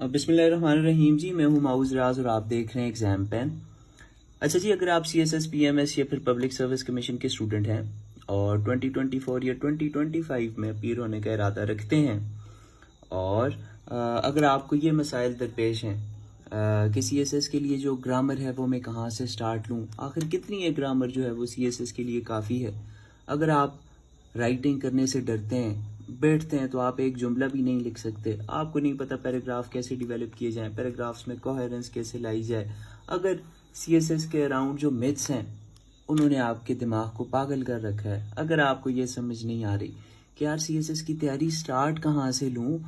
बिस्मिल्लाहिर्रहमानिर्रहीम जी, मैं हूँ माउज़ राज और आप देख रहे हैं एग्ज़ाम पेन। अच्छा जी, अगर आप CSS PMS या फिर पब्लिक सर्विस कमीशन के स्टूडेंट हैं और 2024 या 2025 में अपीयर होने का इरादा रखते हैं और अगर आपको ये मसाइल दरपेश हैं कि CSS के लिए जो ग्रामर है वो मैं कहाँ से स्टार्ट लूँ, आखिर कितनी है ग्रामर जो है वो CSS के लिए काफ़ी है। अगर आप राइटिंग करने से डरते हैं, बैठते हैं तो आप एक जुमला भी नहीं लिख सकते, आपको नहीं पता पैराग्राफ कैसे डेवलप किए जाएं, पैराग्राफ्स में कोहेरेंस कैसे लाई जाए, अगर CSS के अराउंड जो मिथ्स हैं उन्होंने आपके दिमाग को पागल कर रखा है, अगर आपको ये समझ नहीं आ रही कि यार CSS की तैयारी स्टार्ट कहाँ से लूँ,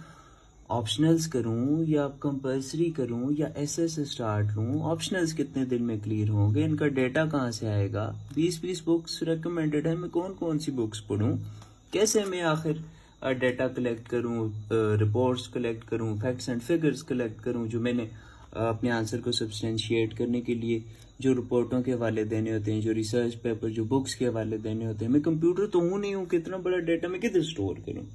ऑप्शनल्स करूं या कंपलसरी करूं या SS स्टार्ट लूं, ऑप्शनल्स कितने दिन में क्लियर होंगे, इनका डेटा कहाँ से आएगा, 20 बुक्स रिकमेंडेड है, मैं कौन कौन सी बुक्स पढूं, कैसे मैं आखिर डेटा कलेक्ट करूं, रिपोर्ट्स कलेक्ट करूं, फैक्ट्स एंड फिगर्स कलेक्ट करूं, जो मैंने अपने आंसर को सब्सटेंशिएट करने के लिए जो रिपोर्टों के हवाले देने होते हैं, जो रिसर्च पेपर, जो बुक्स के हवाले देने होते हैं। मैं कंप्यूटर तो हूँ नहीं हूँ, कितना बड़ा डेटा मैं किधर स्टोर करूँ।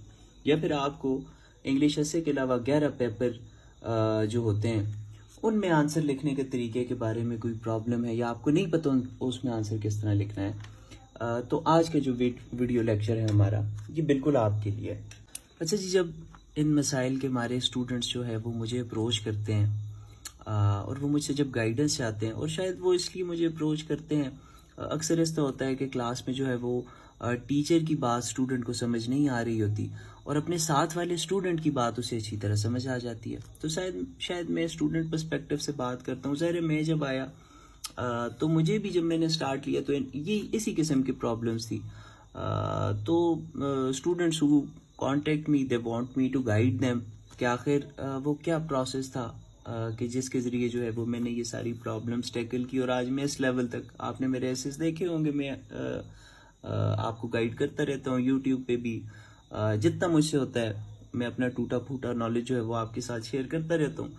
या फिर आपको इंग्लिश एसे के अलावा 11 पेपर जो होते हैं उनमें आंसर लिखने के तरीके के बारे में कोई प्रॉब्लम है या आपको नहीं पता उसमें आंसर किस तरह लिखना है, तो आज का जो वीडियो लेक्चर है हमारा ये बिल्कुल आपके लिए है। अच्छा जी, जब इन मसाइल के हमारे स्टूडेंट्स जो है वो मुझे अप्रोच करते हैं और वो मुझसे जब गाइडेंस चाहते हैं, और शायद वो इसलिए मुझे अप्रोच करते हैं, अक्सर ऐसा होता है कि क्लास में जो है वो टीचर की बात स्टूडेंट को समझ नहीं आ रही होती और अपने साथ वाले स्टूडेंट की बात उसे अच्छी तरह समझ आ जाती है। तो शायद मैं स्टूडेंट पर्सपेक्टिव से बात करता हूँ। ज़ाहिर मैं जब आया तो मुझे भी जब मैंने स्टार्ट किया तो ये इसी किस्म की प्रॉब्लम्स थी। तो students who contact me, they want me to guide them कि आखिर वो क्या प्रोसेस था कि जिसके ज़रिए जो है वो मैंने ये सारी प्रॉब्लम्स टैकल की और आज मैं इस लेवल तक, आपने मेरे एसेस देखे होंगे, मैं आपको गाइड करता रहता हूँ यूट्यूब पे भी, जितना मुझसे होता है मैं अपना टूटा फूटा नॉलेज जो है वो आपके साथ शेयर करता रहता हूँ।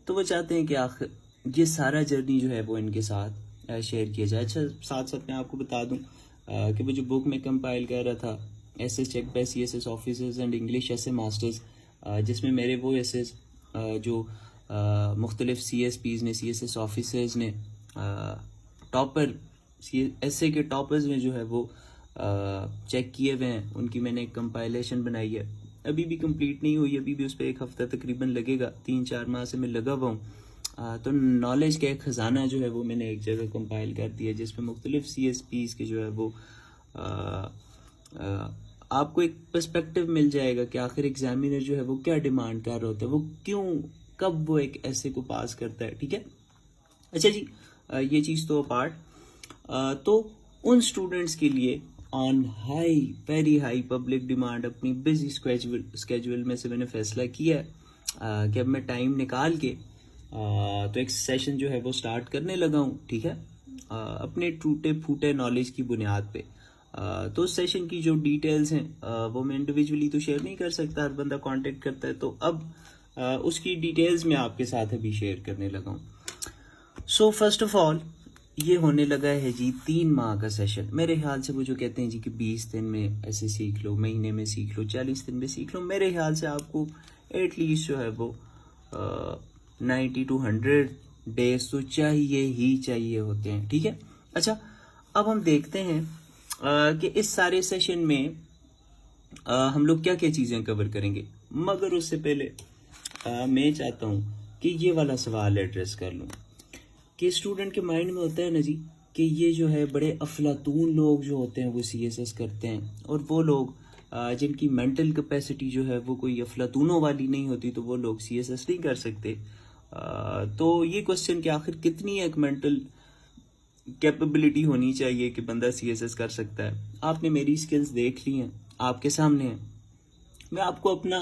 तो वो चाहते हैं कि आखिर ये सारा जर्नी जो है वो इनके साथ शेयर किया जाए। अच्छा, साथ साथ मैं आपको बता दूं कि वो जो बुक में कंपाइल कर रहा था, essays check by CSS officers and English essay masters, जिसमें मेरे वो एसेस जो मुख्तलिफ CSPs ने, CSS ऑफिसर्स ने, टॉपर एसे के टॉपर्स में जो है वो चेक किए हुए हैं, उनकी मैंने एक कंपाइलेशन बनाई है। अभी भी कंप्लीट नहीं हुई, अभी भी उस पर 1 हफ्ता तकरीबन लगेगा, 3-4 माह से मैं लगा हुआ हूँ। तो नॉलेज का एक ख़जाना जो है वो मैंने एक जगह कंपाइल कर दिया, जिसमें मुख्तलिफ CSPs के जो है वो आपको एक पर्सपेक्टिव मिल जाएगा कि आखिर एग्जामिनर जो है वो क्या डिमांड कर रहा होता है, वो क्यों, कब वो एक ऐसे को पास करता है। ठीक है, अच्छा जी, ये चीज़ तो अपार्ट, तो उन स्टूडेंट्स के लिए on high, very high public demand, अपनी बिजी स्केजुअल में से मैंने फैसला किया है कि अब मैं टाइम निकाल के तो एक सेशन जो है वो स्टार्ट करने लगा हूँ। ठीक है, अपने टूटे फूटे नॉलेज की बुनियाद पे। तो उस सेशन की जो डिटेल्स हैं वो मैं इंडिविजुअली तो शेयर नहीं कर सकता, हर बंदा कांटेक्ट करता है, तो अब उसकी डिटेल्स मैं आपके साथ अभी शेयर करने लगा हूँ। सो फर्स्ट ऑफ ऑल, ये होने लगा है जी 3 माह का सेशन। मेरे ख्याल से वो जो कहते हैं जी कि 20 दिन में ऐसे सीख लो, महीने में सीख लो, 40 दिन में सीख लो, मेरे ख्याल से आपको एटलीस्ट जो है वो 90 to 100 डेज तो चाहिए ही चाहिए होते हैं। ठीक है, अच्छा, अब हम देखते हैं कि इस सारे सेशन में हम लोग क्या क्या चीज़ें कवर करेंगे, मगर उससे पहले मैं चाहता हूँ कि ये वाला सवाल एड्रेस कर लूँ कि स्टूडेंट के माइंड में होता है ना जी कि ये जो है बड़े अफलातून लोग जो होते हैं वो CSS करते हैं, और वो लोग जिनकी मेंटल कैपेसिटी जो है वो कोई अफलातूनों वाली नहीं होती, तो वो लोग CSS नहीं कर सकते। तो ये क्वेश्चन कि आखिर कितनी एक मेंटल कैपेबिलिटी होनी चाहिए कि बंदा CSS कर सकता है। आपने मेरी स्किल्स देख ली हैं, आपके सामने हैं। मैं आपको अपना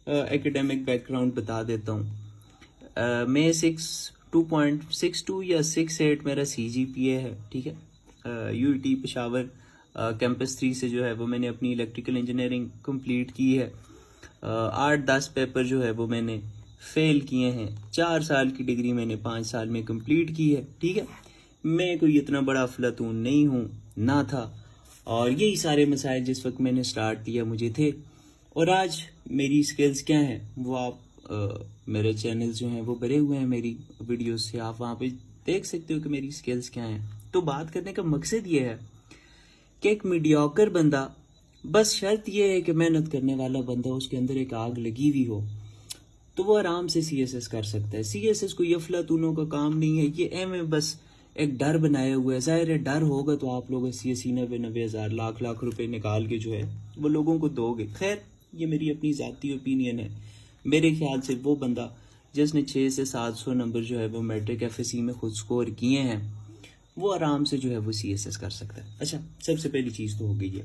एकेडमिक बैकग्राउंड बता देता हूँ। मैं 2.62 या 68 मेरा CGPA है। ठीक है, UET पेशावर कैंपस 3 से जो है वो मैंने अपनी इलेक्ट्रिकल इंजीनियरिंग कंप्लीट की है। 8-10 पेपर जो है वो मैंने फेल किए हैं। 4 साल की डिग्री मैंने 5 साल में कंप्लीट की है। ठीक है, मैं कोई इतना बड़ा अफलातून नहीं हूँ, ना था, और यही सारे मसाइल जिस वक्त मैंने स्टार्ट किया मुझे थे, और आज मेरी स्किल्स क्या हैं वो आप मेरे चैनल जो हैं वो भरे हुए हैं मेरी वीडियोस से, आप वहाँ पे देख सकते हो कि मेरी स्किल्स क्या हैं। तो बात करने का मकसद ये है कि एक मीडियोकर बंदा, बस शर्त ये है कि मेहनत करने वाला बंदा, उसके अंदर एक आग लगी हुई हो, तो वो आराम से CSS कर सकता है। CSS कोई अफलातूनों का काम नहीं है, ये एम बस एक डर बनाया हुआ है। जाहिर है डर होगा तो आप लोग 80-80, 90-90 हज़ार, लाख रुपए निकाल के जो है वो लोगों को दोगे। खैर ये मेरी अपनी ज़ाती ओपिनियन है। मेरे ख्याल से वो बंदा जिसने 600 से 700 नंबर जो है वो मैट्रिक FSC में खुद स्कोर किए हैं, वो आराम से जो है वो CSS कर सकता है। अच्छा, सबसे पहली चीज़ तो हो गई है।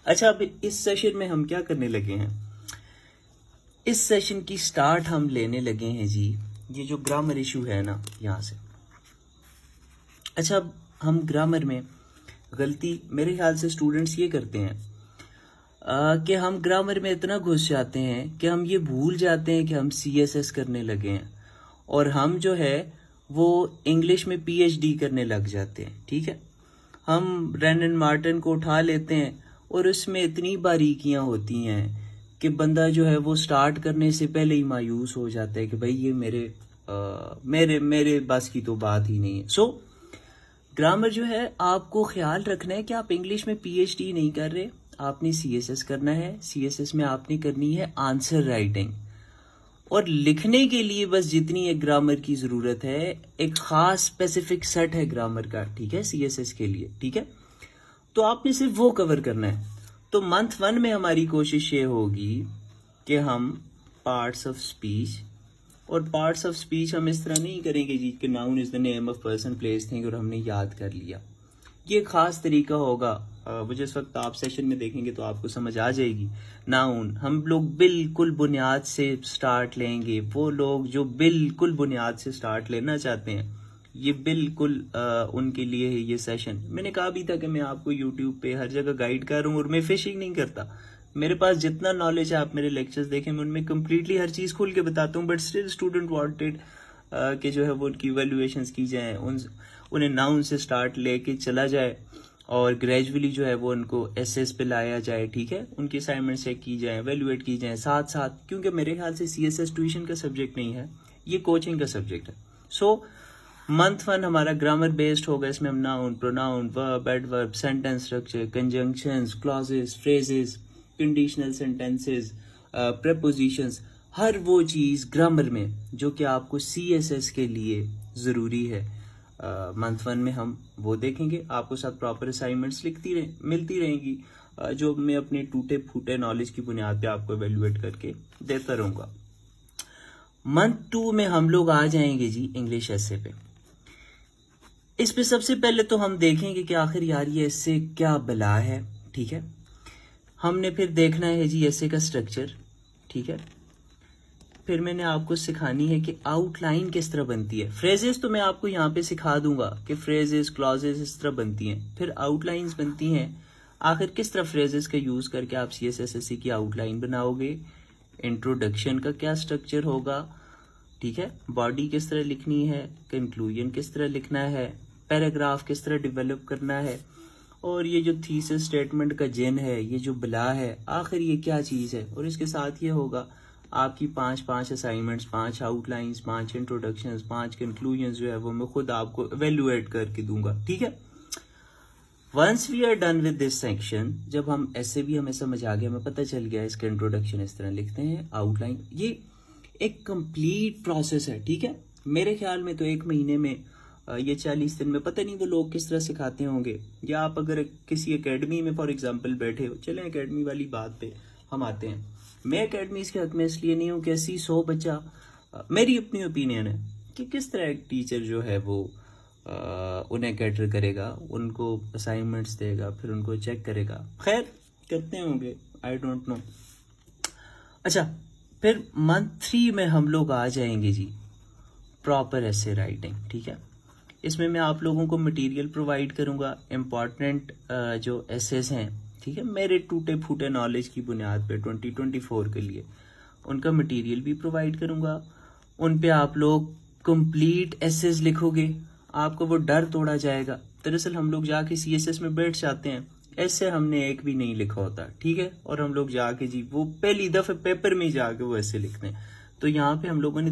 अच्छा, अब इस सेशन में हम क्या करने लगे हैं, इस सेशन की स्टार्ट हम लेने लगे हैं जी, ये जो ग्रामर इशू है ना, यहाँ से। अच्छा, अब हम ग्रामर में गलती मेरे ख्याल से स्टूडेंट्स ये करते हैं कि हम ग्रामर में इतना घुस जाते हैं कि हम ये भूल जाते हैं कि हम CSS करने लगे हैं, और हम जो है वो इंग्लिश में PhD करने लग जाते हैं। ठीक है, हम रैनन मार्टिन को उठा लेते हैं और उसमें इतनी बारीकियां होती हैं कि बंदा जो है वो स्टार्ट करने से पहले ही मायूस हो जाता है कि भाई ये मेरे बस की तो बात ही नहीं है। सो ग्रामर जो है आपको ख्याल रखना है कि आप इंग्लिश में PhD नहीं कर रहे, आपने CSS करना है। CSS में आपने करनी है आंसर राइटिंग, और लिखने के लिए बस जितनी एक ग्रामर की ज़रूरत है, एक ख़ास स्पेसिफिक सेट है ग्रामर का, ठीक है, CSS के लिए। ठीक है, तो आपने सिर्फ वो कवर करना है। तो मंथ 1 में हमारी कोशिश ये होगी कि हम पार्ट्स ऑफ स्पीच, और पार्ट्स ऑफ स्पीच हम इस तरह नहीं करेंगे जी कि noun is the name of person place thing और हमने याद कर लिया। ये खास तरीका होगा, वो जिस वक्त आप सेशन में देखेंगे तो आपको समझ आ जाएगी। नाउन हम लोग बिल्कुल बुनियाद से स्टार्ट लेंगे। वो लोग जो बिल्कुल बुनियाद से स्टार्ट लेना चाहते हैं, ये बिल्कुल उनके लिए है ये सेशन। मैंने कहा भी था कि मैं आपको यूट्यूब पे हर जगह गाइड कर रहा हूँ, और मैं फिशिंग नहीं करता। मेरे पास जितना नॉलेज है, आप मेरे लेक्चर्स देखें, मैं उनमें कम्प्लीटली हर चीज़ खुल के बताता हूँ, बट स्टिल स्टूडेंट वांटेड कि जो है वो उनकी इवैल्यूएशंस की जाए, उन्हें नाउन से स्टार्ट लेके चला जाए, और ग्रेजुअली जो है वो उनको एसएस पे लाया जाए। ठीक है, उनकी असाइनमेंट चेक की जाए, एवेल्युएट की जाए साथ साथ, क्योंकि मेरे ख्याल से CSS ट्यूशन का सब्जेक्ट नहीं है, ये कोचिंग का सब्जेक्ट है। सो मंथ 1 हमारा ग्रामर बेस्ड होगा। इसमें हम noun, pronoun, verb, adverb, sentence structure, conjunctions, clauses, phrases, conditional sentences, prepositions, हर वो चीज़ ग्रामर में जो कि आपको CSS के लिए ज़रूरी है, मंथ 1 में हम वो देखेंगे। आपको साथ प्रॉपर असाइनमेंट्स मिलती रहेंगी, जो मैं अपने टूटे फूटे नॉलेज की बुनियाद पे आपको एवेल्युएट करके देता रहूँगा। मंथ 2 में हम लोग आ जाएंगे जी इंग्लिश एसे पे। इस पे सबसे पहले तो हम देखेंगे कि आखिर यार ये एसे क्या बला है। ठीक है, हमने फिर देखना है जी एसे का स्ट्रक्चर। ठीक है, फिर मैंने आपको सिखानी है कि आउटलाइन किस तरह बनती है। फ्रेजेस तो मैं आपको यहाँ पे सिखा दूंगा कि फ्रेजेस, क्लॉजेस इस तरह बनती हैं, फिर आउटलाइंस बनती हैं। आखिर किस तरह फ्रेजेस का यूज़ करके आप CSS की आउटलाइन बनाओगे, इंट्रोडक्शन का क्या स्ट्रक्चर होगा, ठीक है, बॉडी किस तरह लिखनी है, कंक्लूजन किस तरह लिखना है, पैराग्राफ किस तरह डिवेलप करना है, और ये जो थीसिस स्टेटमेंट का जिन है, ये जो बला है, आखिर ये क्या चीज़ है। और इसके साथ ये होगा आपकी 5 असाइनमेंट्स, 5 आउटलाइंस, 5 इंट्रोडक्शंस, 5 कंक्लूजन्स जो है वो मैं खुद आपको एवेल्युएट करके दूंगा। ठीक है, once we are done with this section, जब हम ऐसे भी हमें समझ आ गया, हमें पता चल गया इसका इंट्रोडक्शन इस तरह लिखते हैं, आउटलाइन, ये एक कंप्लीट प्रोसेस है। ठीक है, मेरे ख्याल में तो 1 महीने में ये 40 दिन में, पता नहीं वो लोग किस तरह सिखाते होंगे, या आप अगर किसी एकेडमी में फॉर एग्जाम्पल बैठे हो। चलें एकेडमी वाली बात पे हम आते हैं। मैं एकेडमीज के हक में इसलिए नहीं हूँ कि 80-100 बच्चा, मेरी अपनी ओपिनियन है कि किस तरह एक टीचर जो है वो उन्हें कैटर करेगा, उनको असाइनमेंट्स देगा, फिर उनको चेक करेगा। खैर करते होंगे, आई डोंट नो। अच्छा, फिर मंथ 3 में हम लोग आ जाएंगे जी प्रॉपर एसे राइटिंग। ठीक है, इसमें मैं आप लोगों को मटेरियल प्रोवाइड करूँगा, इम्पॉर्टेंट जो एसेस हैं, ठीक है, मेरे टूटे फूटे नॉलेज की बुनियाद पे 2024 के लिए उनका मटेरियल भी प्रोवाइड करूँगा। उन पे आप लोग कंप्लीट एसेस लिखोगे, आपको वो डर तोड़ा जाएगा। दरअसल हम लोग जाके CSS में बैठ जाते हैं, ऐसे हमने एक भी नहीं लिखा होता। ठीक है, और हम लोग जाके जी वो पहली दफ़े पेपर में जाके वो ऐसे लिखते हैं। तो यहाँ पे हम लोगों ने